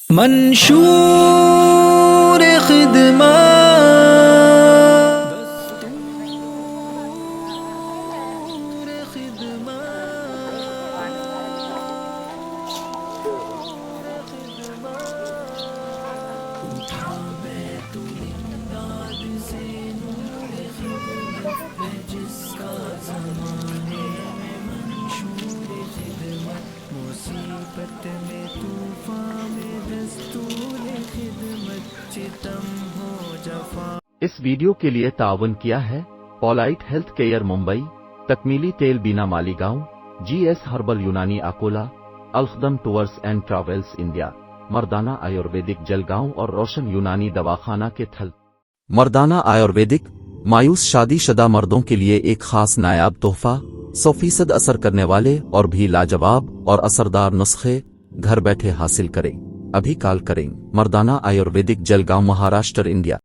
منشور مصیبت میں طوفان میں دستور خدمت ستم ہو جفا. اس ویڈیو کے لیے تعاون کیا ہے پولائٹ ہیلتھ کیئر ممبئی، تکمیلی تیل بینا Malegaon, G S herbal Unani Akola, الخدم ٹورز اینڈ ٹریولز انڈیا، مردانہ آیورویدک جلگاؤں اور روشن یونانی دواخانہ کے تھل. مردانہ آیورویدک مایوس شادی شدہ مردوں کے لیے ایک خاص نایاب تحفہ، 100% اثر کرنے والے اور بھی لاجواب اور اثردار نسخے گھر بیٹھے حاصل کریں. ابھی کال کریں. مردانہ آیورویدک جلگاؤں، مہاراشٹر، انڈیا.